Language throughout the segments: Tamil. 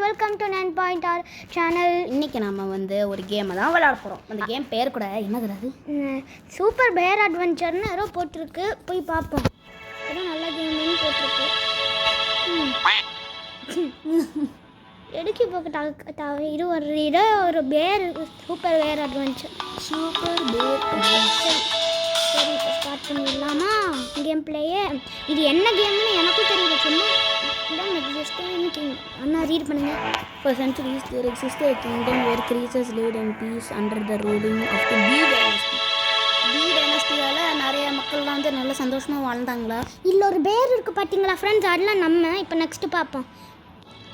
Welcome to 9 point R channel. இன்றைக்கி நம்ம வந்து ஒரு கேமை தான் விளையாட போகிறோம். அந்த கேம் பேர் கூட என்னது? சூப்பர் பேர் அட்வென்ச்சர்னு யாரோ போட்டிருக்கு, போய் பார்ப்போம். அதான் நல்ல கேம்னு போட்டிருக்கு. எடுக்கி போக்க இது ஒரு பேர் சூப்பர் பேர் அட்வென்ச்சர். சரி, இப்போ ஸ்டார்ட் பண்ணிடலாமா கேம் பிளேயே? இது என்ன கேம்னு எனக்கும் தெரியல, சும்மா அண்ணா ரீட் பண்ணுங்க. For centuries there existed a kingdom where creatures lived in peace under the ruling of the Bee dynasty. Bee dynastyயால நிறைய மக்கள்லாம் வந்து நல்ல சந்தோஷமாக வாழ்ந்தாங்களா? இல்லை ஒரு பேர் இருக்குது பார்த்தீங்களா ஃப்ரெண்ட்ஸ், அதெல்லாம் நம்ம இப்போ நெக்ஸ்ட்டு பார்ப்போம்.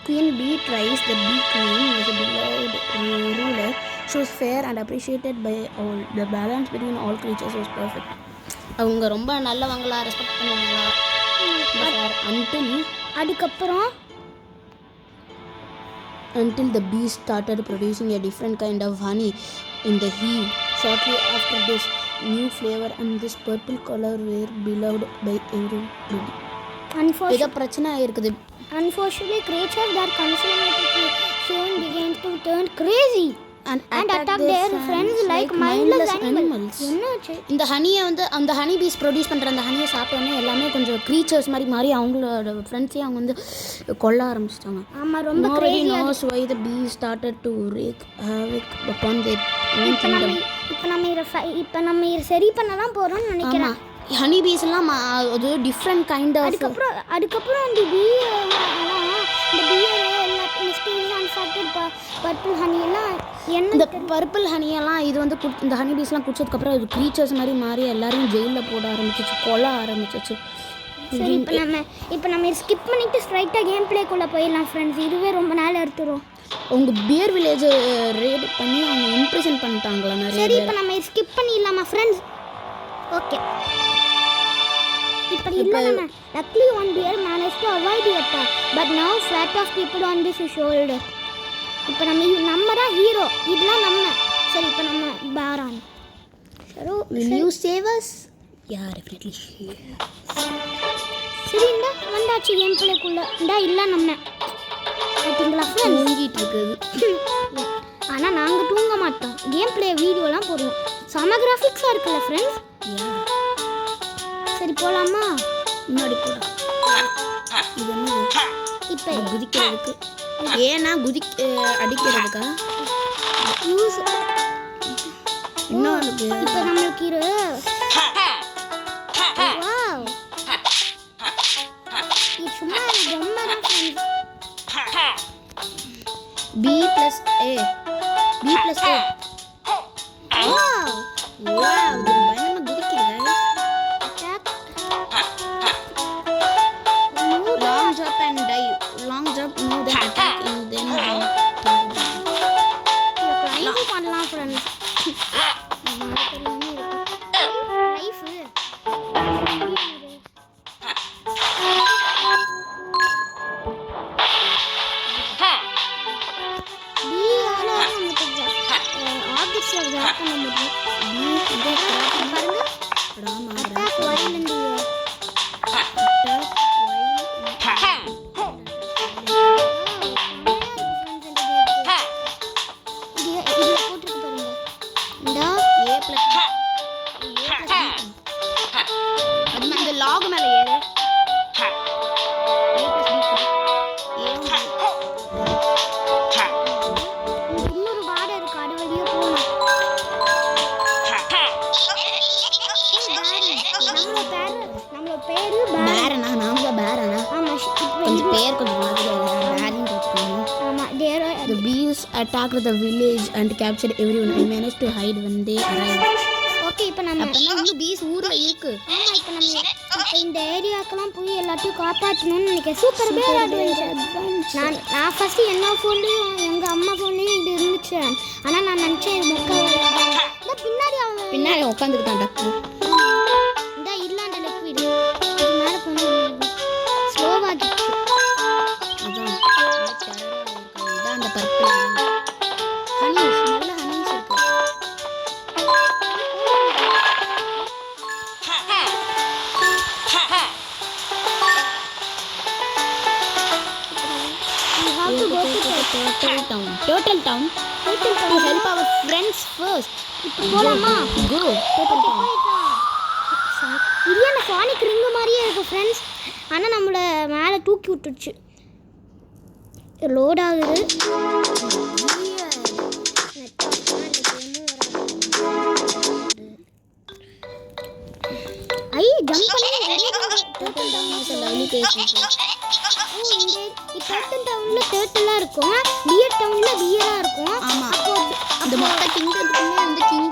Queen Bee Thrice, the Bee Queen, was a beloved ruler. She was fair and appreciated by all. The balance between all creatures was perfect. அவங்க ரொம்ப நல்லவங்களா, ரெஸ்பெக்ட் பண்ணுவாங்களா? அதுக்கப்புறம் until the bees started producing a different kind of honey in the hive. Shortly after this, new flavor and this purple color were beloved by everybody. இத பிரச்சனை இருக்குது. Unfortunately, creatures that consumed soon began to turn crazy and attack their friends like mindless animals. இந்த ஹனியை வந்து அந்த ஹனி பீஸ் ப்ரொடியூஸ் பண்ணுற அந்த ஹனியை சாப்பிட்டோன்னே எல்லாமே கொஞ்சம் க்ரீச்சர்ஸ் மாதிரி அவங்களோட ஃப்ரெண்ட்ஸையும் அவங்க வந்து கொல்ல ஆரம்பிச்சிட்டாங்க. ஆமாம், ரொம்ப nobody knows why the bees started to wreak havoc upon their own kingdom. இப்போ நம்ம இதை சரி பண்ண தான் போகிறோம்னு நினைக்கிறேன். ஹனி பீஸ் எல்லாம் அது டிஃப்ரெண்ட் கைண்ட் ஆஃப். அதுக்கப்புறம் இந்த பர்பிள் ஹனியெல்லாம் இந்த பர்பிள் ஹனியெல்லாம் இது வந்து இந்த ஹனி பீஸ்லாம் குடிச்சதுக்கப்புறம் அது க்ரீச்சர்ஸ் மாதிரி மாறி எல்லாரையும் ஜெயிலில் போட ஆரம்பிச்சிச்சு, கொல்ல ஆரம்பிச்சிச்சு. சரி, இப்போ நம்ம ஸ்கிப் பண்ணிவிட்டு ஸ்ட்ரைட்டாக கேம் பிளேக்குள்ளே போயிடலாம் ஃப்ரெண்ட்ஸ். இதுவே ரொம்ப நாள் எடுத்துரும். உங்கள் பியர் வில்லேஜை ரேட் பண்ணி அவங்க இம்ப்ரெஷன் பண்ணிட்டாங்களா நிறைய. சரி, இப்போ நம்ம ஸ்கிப் பண்ணிடலாமா ஃப்ரெண்ட்ஸ்? ஓகே, இப்போ இல்லை நம்ம luckily one bear managed to avoid the attack, but now fat of people on this shoulder. இப்போ நம்ம தான் ஹீரோ, இதெல்லாம் நம்ம. சரி, இப்போ நம்ம பாரான். சரி, will you save us? Yeah, definitely. சரி, இந்த வந்தாச்சு கேம் பிளேக்குள்ள. இல்லை நம்ம பார்த்தீங்களா ஃப்ரெண்ட்ஸ், தூங்கிட்டு இருக்குது. ஆனால் நாங்கள் தூங்க மாட்டோம், கேம் பிளே வீடியோலாம் போடுவோம். செம கிராஃபிக்ஸாக இருக்குல்ல ஃப்ரெண்ட்ஸ்? சரி, போகலாமா? முன்னாடி போடா. இது என்ன? இப்போ குதிக்கிறதுக்கு ஏன்னா அடிக்கிறதுக்கா யூஸ் இன்னும் இப்போ நம்மளுக்கு வாவ், இது சும்மா ரொம்ப தான் friends. B plus A. Wow wow, இது பயங்கரமா குதிக்குது. Long jump and dive. Long jump, no then attack and then life பண்ணலாம் ஃப்ரெண்ட்ஸ். லைஃப் லாக் மேல ஏறு. இன்னொரு வாடை இருக்கு, அது வழியே போகணும். நம்மளோட பேரு பேரனா? நாம பேரனா? ஆமா, கொஞ்சம் பேர் கொஞ்சம் பேரிங் போட்டுக்கணும். ஆமா. The bees attacked the village and captured everyone. I managed to hide when they arrived. Okay, இப்போ நம்ம இன்னும் பீஸ் ஊர்ல இருக்கு. ஆமா, இப்போ நம்ம இந்த ஏரியாக்கெல்லாம் போய் எல்லாத்தையும் காப்பாற்றணும்னு நினைக்கிறேன். சூப்பர் பேர் அட்வென்ச்சர். நான் ஃபஸ்ட்டு என்ன ஃபோன்லேயும் எங்கள் அம்மா ஃபோன்லேயும் இது இருந்துச்சு, ஆனால் நான் நினச்சேன் பின்னாடி உட்காந்துக்கிட்டான் டக்கு. இந்த இல்லாண்ட லிக்விட் இது மேலே போகணும், ஸ்லோவாகிடுச்சு. அதான் இதான் அந்த பர்பிள் ஹனீஸ், நல்ல ஹனீஸ் இருக்கு. You have to go to Turtle Town to help our friends first. இப்போ போலாமா? Go. Turtle Town. இது என்ன சானிக் ரிங் மாதிரியே இருக்கு ஃப்ரெண்ட்ஸ். ஆனால் நம்மளை மேலே தூக்கி விட்டுடுச்சு. லோட் ஆகுது. ஐ ஜம்ப் பண்ணி turtle town is lovely place. Turtle டவுன்ல டர்ட்டிலா இருக்கும், பியர் டவுன்ல பியரா இருக்கும். ஆமா. அப்போ அந்த மொத்த கிங்டத்துக்குமே வந்து கிங்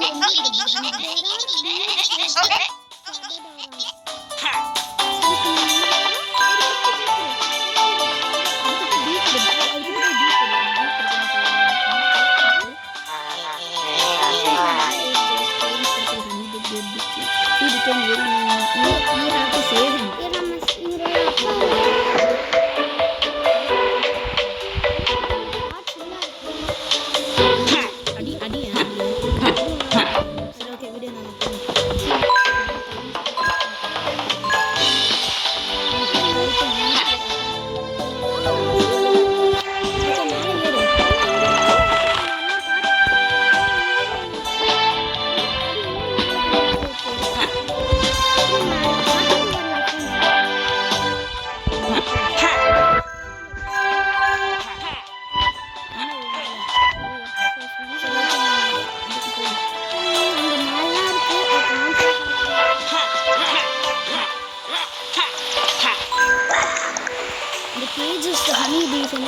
honey bees and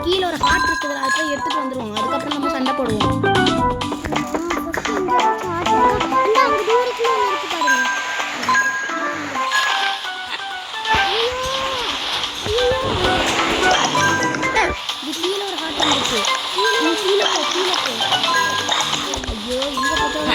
கீழே ஒரு ஹார்ட் இருக்குது, அதை போய் எடுத்துட்டு வந்துருவாங்க. அதுக்கப்புறம் நம்ம சண்டை போடுவோம். கீழே ஒரு ஹார்ட் வந்துருக்கு. கீழே போ. ஐயோ எங்க போட்டோம்.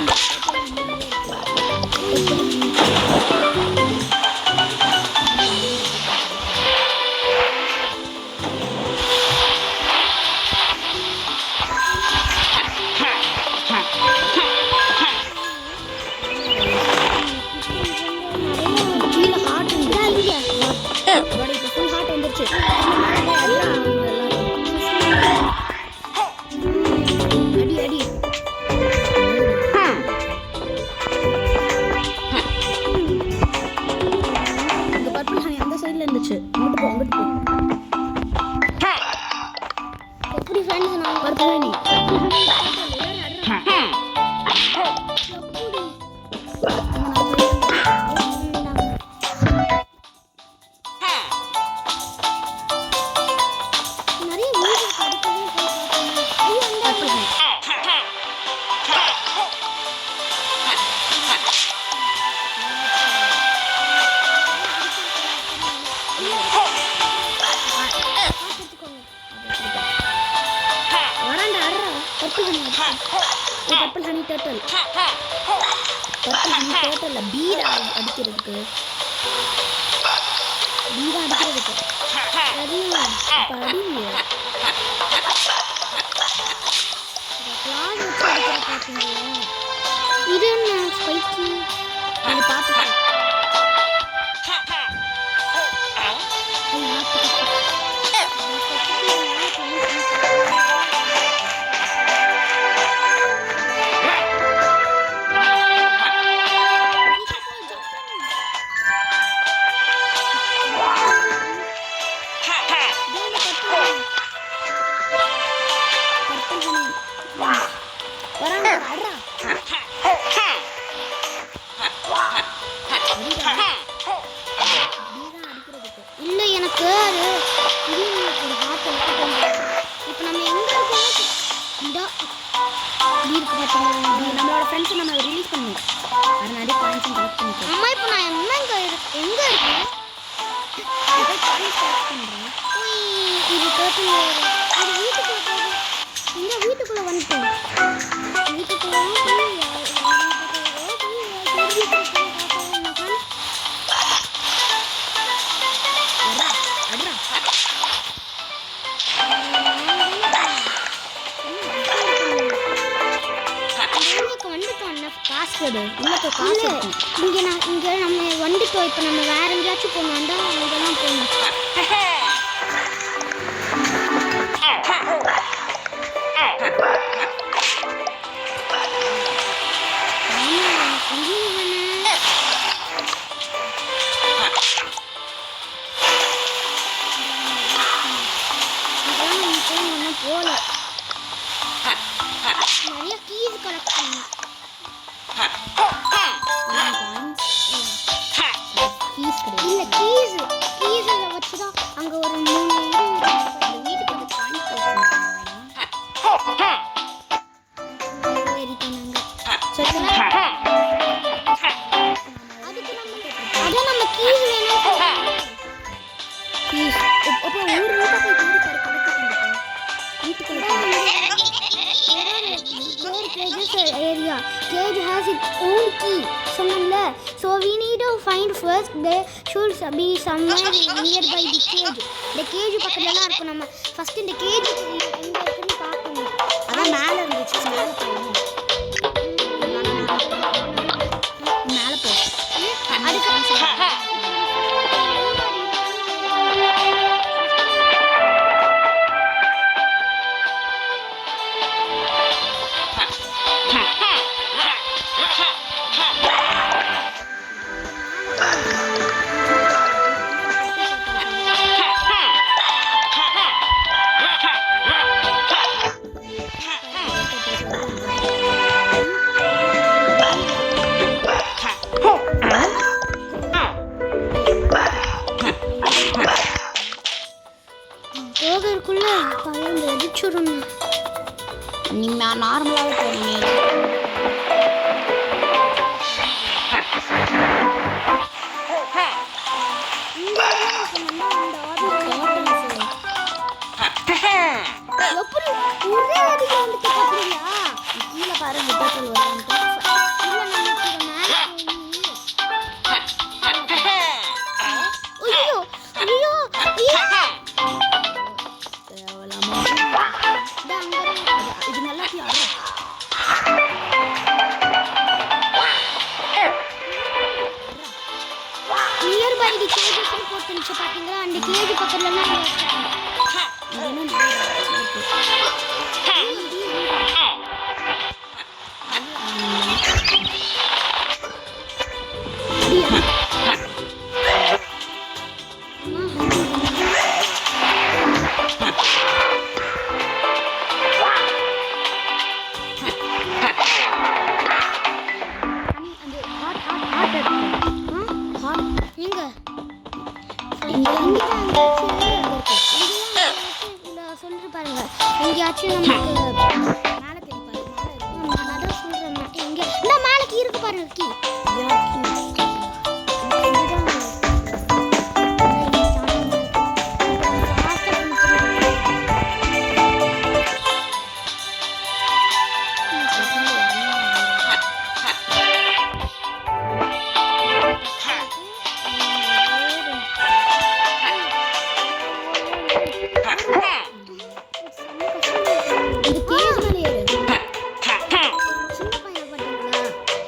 பர்பிள் ஹனி டர்ட்டில் பீரா அடிக்கிறதுக்கு இது என்ன ஸ்பைக்கி அது பார்த்துக்கோ. இல்லை எனக்கு அது இது ஒரு ஹார்ட் இப்போ நம்ம எங்கே இருக்கோம் இதோ இருக்கு பார்த்தீங்களா. நம்மளோட ஃப்ரெண்ட்ஸை நம்ம ரிலீஸ் பண்ணுவோம். அது நிறைய பாயிண்ட்ஸும் கலெக்ட் பண்ணிக்கலாம். அம்மா இப்போ நான் எங்கே இருக்கேன் இது டோட்டல் இது வீட்டுக்குள்ளே போகுது. இந்த வீட்டுக்குள்ளே வந்துட்டோம். வீட்டுக்குள்ளே எடு உள்ள போய் காசு இல்லை இருக்கும். இங்கே நம்ம வந்துட்டோம். இப்போ நம்ம வேற எங்கேயாச்சும் போகணும் தான் அங்கெல்லாம் போகணும். போல நிறைய கீஸ் கலெக்ட் பண்ணணும். ஃபீஸ் கிடையாது. இல்லை கீஸில் வச்சு தான் அங்கே ஒரு 3 இது அந்த வீட்டுக்கு வந்து காணிக்க ஏறிட்டாங்க. சரி அதுக்கு அதான் நம்ம கீஸ் வேணும். ஃபீஸ் அப்போ ஊர் ஊட்டா போய் தேடி பாரு கிடைக்கும். வீட்டுக்குள்ள area. Cage has its own key. சொன்னல. So we need to find first. There should be somewhere nearby the cage. The cage பக்கத்துல தான் இருக்கும். நம்ம ஃபர்ஸ்ட் இந்த கேஜ் எங்க இருக்குன்னு பார்க்கணும். அதான் மேல இருந்துச்சு. மேல போவோம். மேல போ. அதுக்கு போகிறதுக்குள்ள பழம் வெடிச்சிடணும். நீ நார்மலாவே போறீங்க. எப்படி ஒரே அடியில வந்துட்டு பாத்தீங்களா? கீழே பாரு விட்டாக்கள் வருவாங்க. இல்ல நமக்கு இது மேல போய் ஐயோ ஐயோ ஐயோ தேவலாமா அங்க இது நல்லா யாரு நியர் பை தி கேஜஸ் போட்டுச்சு பாத்தீங்களா? அந்த கேஜ் பக்கத்துல எல்லாம் சொல்லிட்டு பாருங்க. எங்கேயாச்சும் நமக்கு மேல தேடி பாரு. நான் அதான் சொல்றேன். எங்க இந்த மேலக்கு இருக்கு பாருங்க கீ. இந்த கேஸ் மேல ஏறு. சின்ன பையன் பாத்தீங்களா?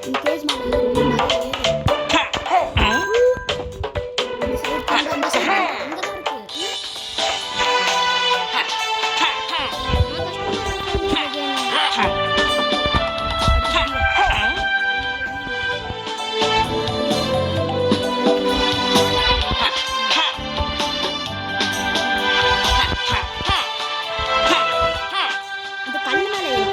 இந்த கேஸ் மேல ஏறு. நீ மேல ஏறு. இந்த சைடு அந்த சைடு அங்க தான் இருக்கு. இந்த கண்ணு மேல ஏறு.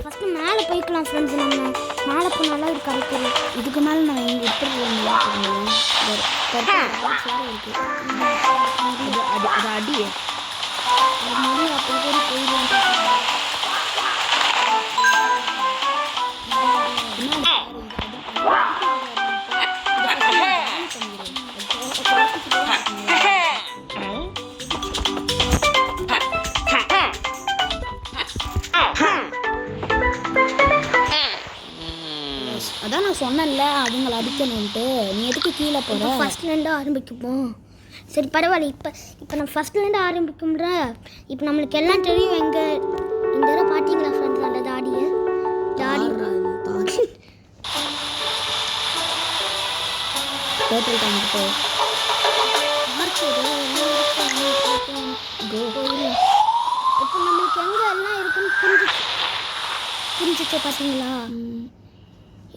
ஃபர்ஸ்ட் மேலே போய்க்கலாம் ஃப்ரெண்ட்ஸ். நம்ம மேலே போனாலும் இது கிடைக்குது. இதுக்கு மேல நான் இங்க எப்படி போகணும்? இருக்கு. அது அடி. அது முடியும் அப்போ கூட போயிடுவோம். சொன்னேன்ல அவங்கள அடிக்கணும்ட்டு. நீ எதுக்கு கீழே போகிற? ஃபஸ்ட்லேருந்து ஆரம்பிக்குப்போம். சரி பரவாயில்ல. இப்போ நான் ஃபஸ்ட்லேருந்து ஆரம்பிக்கும்ன்ற. இப்போ நம்மளுக்கு எல்லாம் தெரியும். இந்த தடவை பார்த்தீங்களா ஃப்ரெண்ட்ஸ் அந்த தாடி பேட்டரி டைமுக்கு போ. இப்போ நம்மளுக்கு எங்கே எல்லாம் இருக்குன்னு புரிஞ்சிச்சு பார்த்தீங்களா?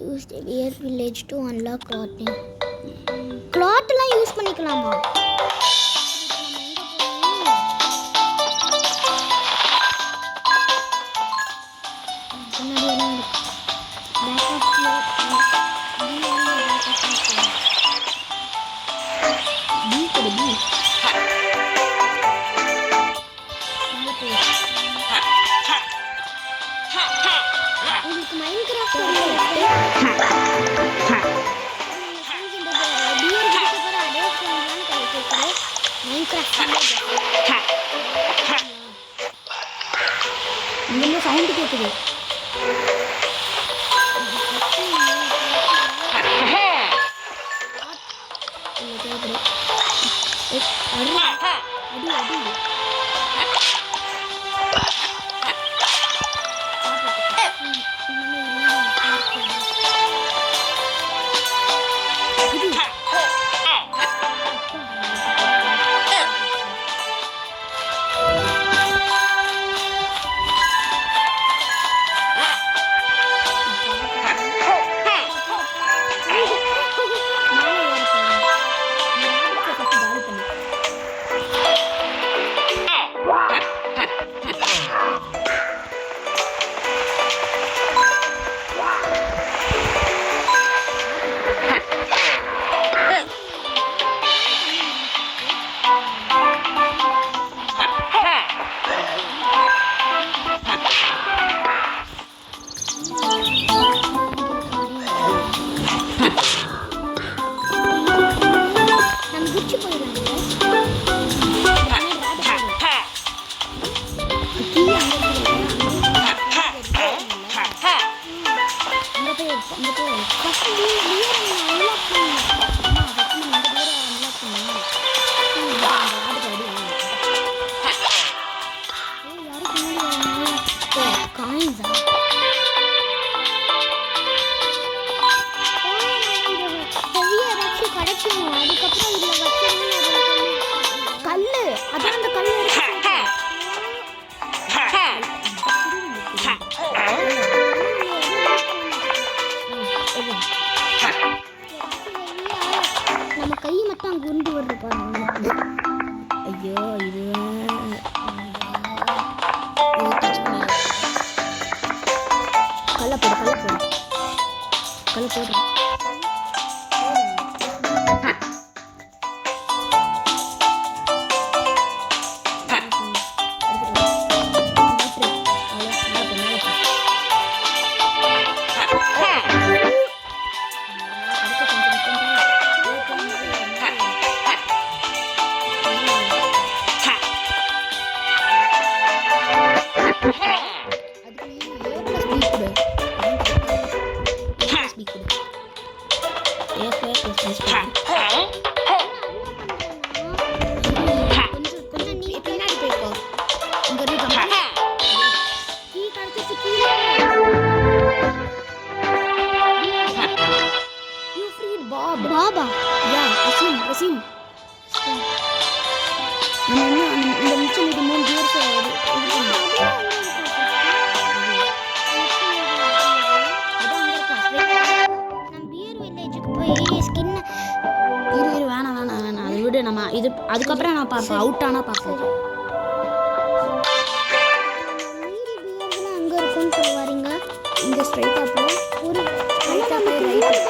Use the wear village to unlock clothing. கிளாத்லாம் யூஸ் பண்ணிக்கலாமா? உங்களுக்கு மைன்கிராஃப்ட் இங்கே சவுண்டு கேட்குது. நம்ம கை மட்டும் அங்கே உருண்டு வருது பாருங்க. ஐயோ இது கல்லை போடுறேன். கொஞ்சம் நீ பின்னாடி போய்க்கோ. இங்க இருக்கு கீ கடத்து கீழே. You freed Bob. Baba Yeah, Wasim. நம்ம இந்த மிச்சம் இது 3 பேருக்கு வேணாம் அதை விடு. நம்ம இது அதுக்கப்புறம் நான் பார்ப்பேன். அவுட் ஆனால் பார்ப்போம். அங்கே இருக்குன்னு சொல்லுவாருங்க. இங்கே ஸ்ட்ரைட்டாக போய் ஒரு ஸ்ட்ரைட்டாக போய் ரைட்.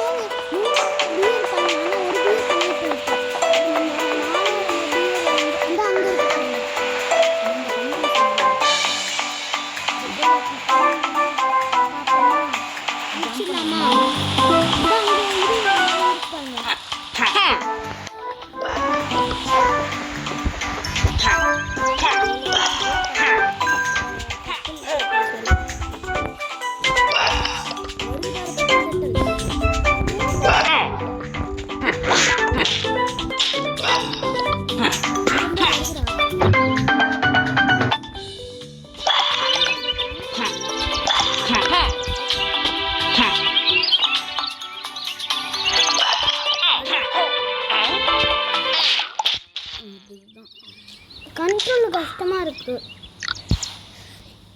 கஷ்டமாக இருக்குது.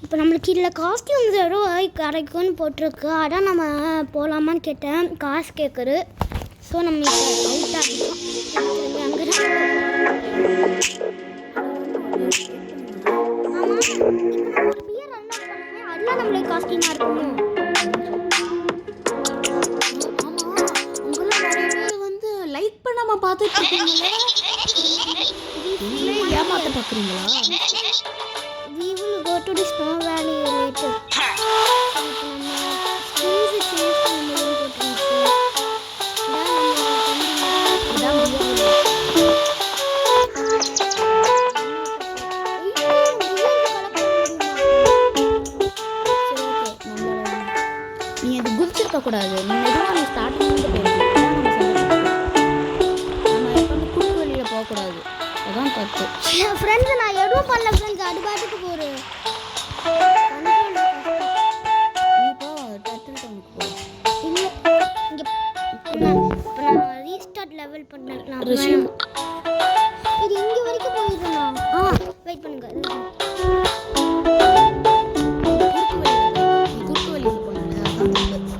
இப்போ நம்மளுக்கு இதில் காஸ்டியூம்ஸ் எவ்வளோ கிடைக்கும்னு போட்டிருக்கு. அதான் நம்ம போகலாமான்னு கேட்டேன். காசு கேட்குறது. ஸோ நம்ம இப்போ அவுட் ஆகிட்டோம். அங்கே தான் ஆமாம். இப்போ நம்ம ஒரு பியர் ரன் அவுட் பண்ணுவேன். அதெல்லாம் நம்மளுக்கு காஸ்டியூமாக இருக்குமோ? உங்களை நிறைய பேர் வந்து லைக் பண்ணாம பார்த்துட்டு இருக்கீங்களா? ஏமாத்த பார்க்குறீங்களா? We will go to the snow valley later. நீ அது குதிச்சிருக்க கூடாது. நீ மெதுவாக நீ ஸ்டார்டிங் போயிருக்கீங்க. நம்ம எப்பவுமே குறுக்கு வழியில் போகக்கூடாது. அதான் தப்பு. என் ஃப்ரெண்ட்ஸ் நான் எதுவும் பண்ணல ஃப்ரெண்ட்ஸ். அது பாட்டுக்கு போகிறேன். நீ போ டர்ட்டில் டவுனுக்கு போ. இல்லை இங்கே இப்போ நான் ரீஸ்டார்ட் லெவல் பண்ணலாம். ரெஸ்யூம் இது இங்கே வரைக்கும் போயிடுறேன். வெயிட் பண்ணுங்க. குறுக்கு வழியில் போனால அதான் தப்பு.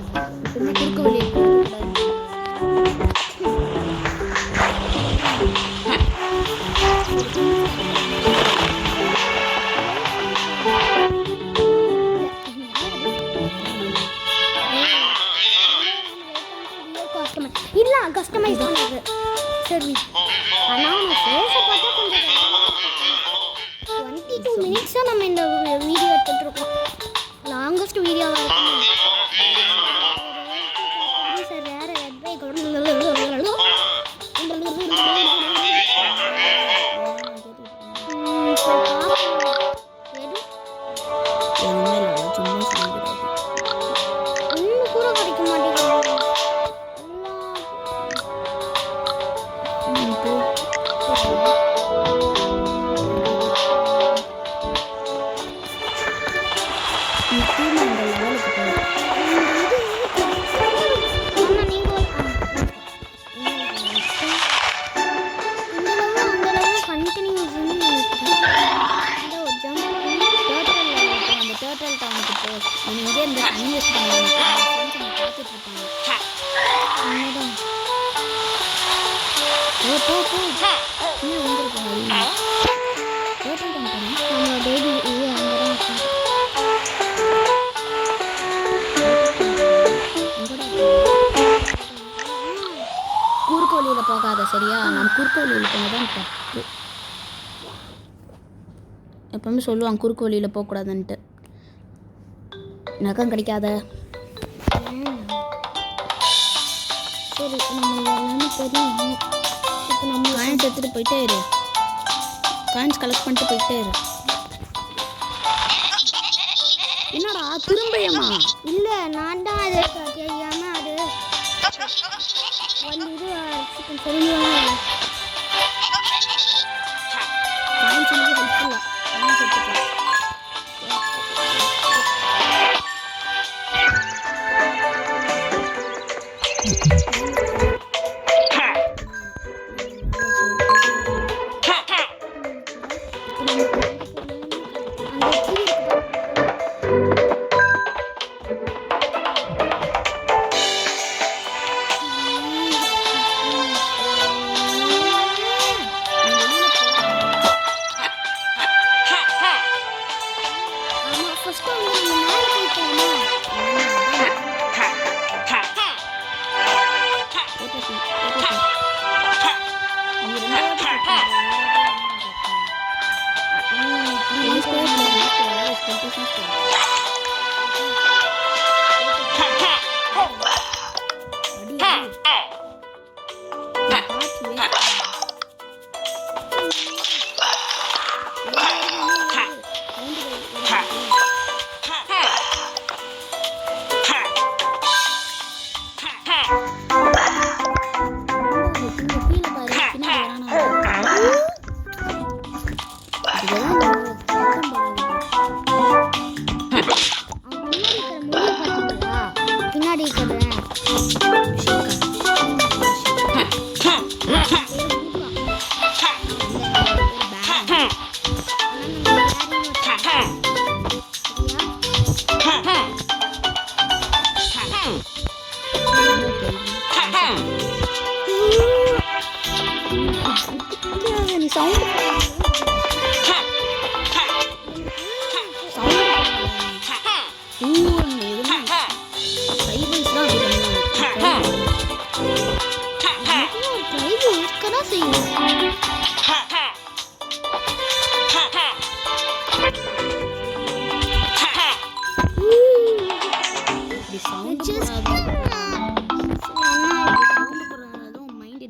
எப்பவுமே குறுக்கு வழியில் போகக்கூடாது. இல்லை கஸ்டமைஸ் பண்ணது சரி. ஆனால் நான் ஃபேஸை பார்த்தா கொஞ்சம் 22 மினிட்ஸாக நம்ம இந்த வீடியோ எடுத்துகிட்ருக்கோம். லாங்கஸ்ட் வீடியோவாக இருக்கும். சார் வேறு ஒன்று கூட கிடைக்க மாட்டேங்குது. குறுக்கு வழியில் போகாத சரியா? நான் குறுக்கு வழியில் போனதான் தப்பு. எப்பவுமே சொல்லுவாங்க குறுக்கு வழியில் போகக்கூடாதுன்ட்டு. நகம் கிடைக்காத. சரி நம்ம எல்லாமே தெரியும். இப்போ நம்ம காயின்ஸ் எடுத்துகிட்டு போயிட்டே இரு. காயின்ஸ் கலெக்ட் பண்ணிட்டு போயிட்டே இரு. என்னடா திரும்பியம்மா? இல்லை நான் தான் அது தெரியாமல் அது வந்து இது தெரிஞ்சுவாங்க. காயின்ஸ் எனக்கு ஹெல்ப்ஃபுல்லா. காயின்ஸ் எடுத்துக்கலாம். பின்னாடி நீ சவுண்ட்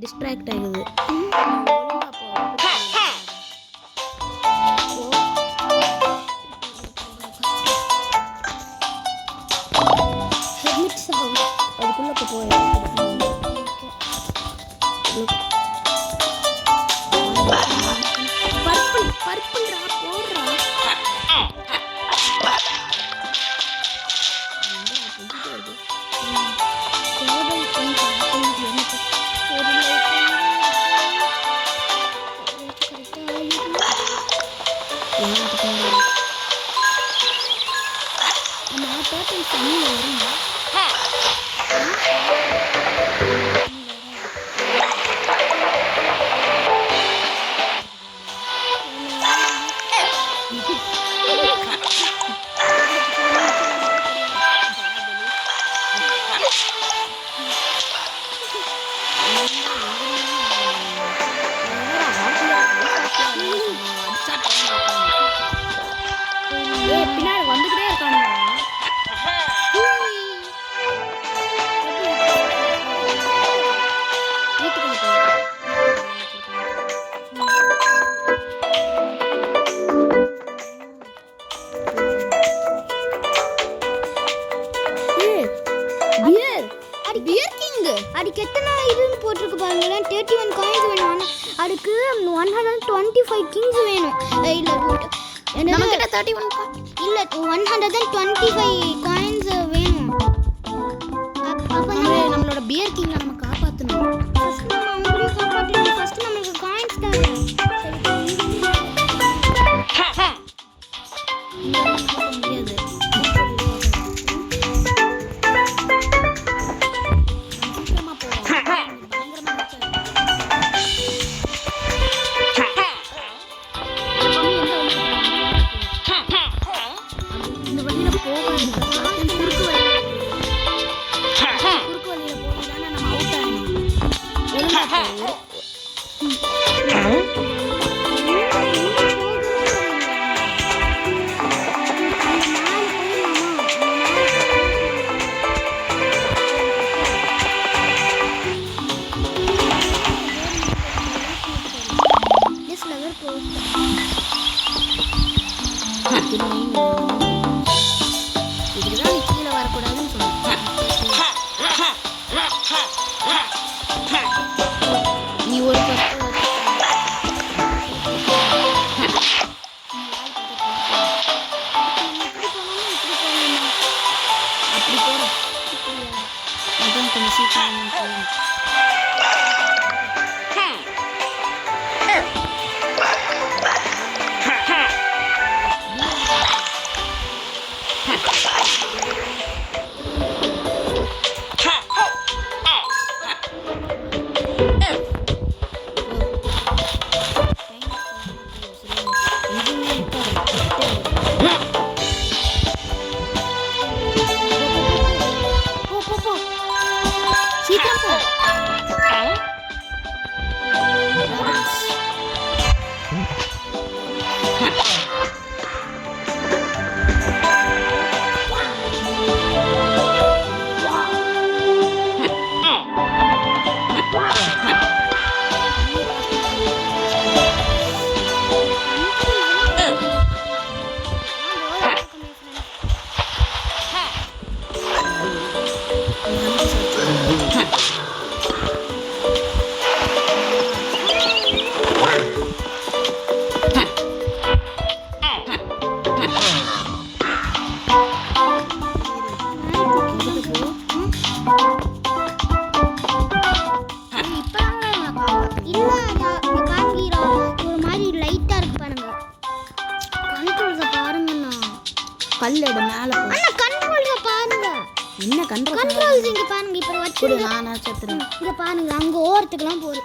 டிஸ்ட்ராக்ட் ஆகுது. அதுக்குள்ள போய் பர்பிள் பர்பிள்ரா போடுறா. பின்னாடி வந்துக்கிட்டே இருக்கானுங்க. அதுக்கு எத்தனை இதுன்னு போட்டிருக்கு பாருங்களேன். 31 காயின்ஸ் வேணும். அதுக்கு 125 கிங்ஸ் வேணும். இல்லை நம்மகிட்ட 31 இல்லை 125 காயின்ஸ் வேணும். அப்போ நம்மளோட பியர் கிங்கை நம்ம காப்பாற்றணும். ஃபர்ஸ்ட் நம்ம அவங்களையும் காப்பாற்றணும். ஃபர்ஸ்ட் நம்மளுக்கு காயின்ஸ் தேவை. முடியாது. இதுதான் கீழே வரக்கூடாதுன்னு சொன்னேன். நீ ஒரு அப்படி போற அதான் கொஞ்சம் சீக்கிரம் போகணும். ஒரு மாதிரி லைட்டா இருக்கு பாருங்க. கண்ட்ரோல்ஸை பாருங்க. கல் எடு மேலே போ. அண்ணா கண்ட்ரோல்ஸ் பாருங்க. என்ன கண்ட்ரோல்? கண்ட்ரோல்ஸ் இங்க பாருங்க. இப்போ வச்சு நான் செத்துறேன். இங்க பாருங்க அங்க ஓரத்துக்குலாம் போகுது.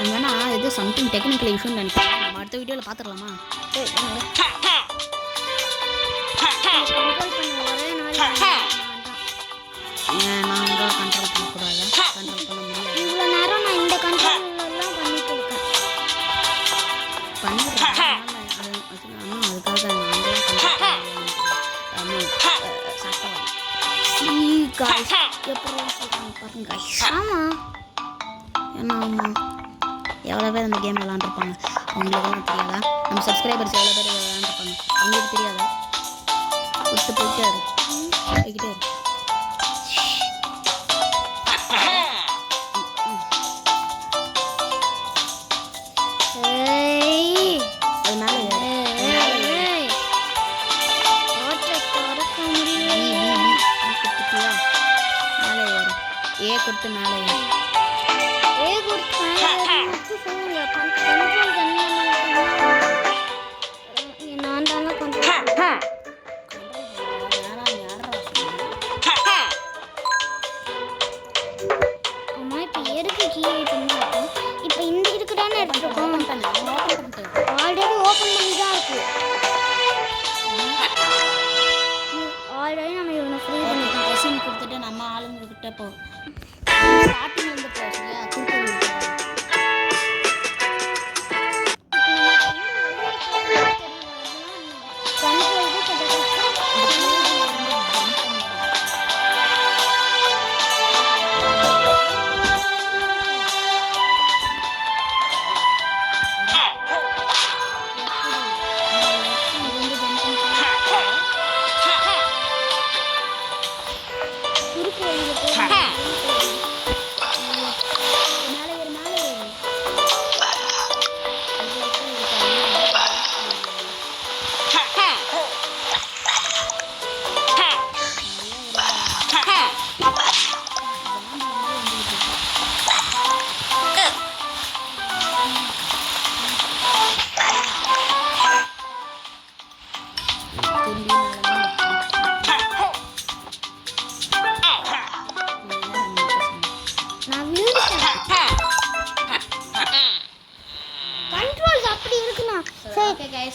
வேணா இது சம்திங் டெக்னிக்கல் இஷ்யூன்னு நினைக்கிறேன். நம்ம அடுத்த வீடியோவில் பார்த்துடலாமா? நான் கண்ட்ரோல் பண்ணக்கூடாது, கண்ட்ரோல் பண்ண முடியாது. இவ்வளோ நேரம் நான் இந்த கண்ட்ரோல்லாம் பண்ணிட்டு இருக்கேன். பண்ணிடுறேன். அதுக்காக எவ்வளோ பேர் அந்த கேம் விளாண்டுருப்பாங்க அவங்களுக்கெல்லாம் தெரியாதா? நம்ம சப்ஸ்கிரைபர்ஸ் எவ்வளோ பேர் விளாண்டுருப்பாங்க அவங்களுக்கு தெரியாதா? விட்டு போயிட்டே போய்கிட்டே இருக்கு. ஏ கொடுத்து மேலே நான் தானே கண்ட்ரோல். அம்மா இப்போ எதுக்கு கீழே இப்போ இந்த இதுக்கு தானே எடுத்துருக்கோம். ஆல்ரெடி ஓப்பன் பண்ணி தான் இருக்கு. ஆல்ரெடி நம்ம இவனை ஃப்ரீ பண்ணிட்டோம். ரெசின் கொடுத்துட்டு நம்ம ஆளுங்கக்கிட்ட போ. ஸ்டார்டிங் வந்து போச்சுங்க கொடுத்து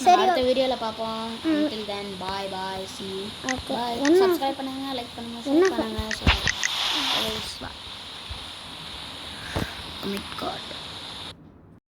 சரி அடுத்த வீடியோவில் பார்ப்போம். until then bye bye see you. Bye. Subscribe பண்ணுங்க, லைக் பண்ணுங்க, ஷேர் பண்ணுங்க. Oh my god.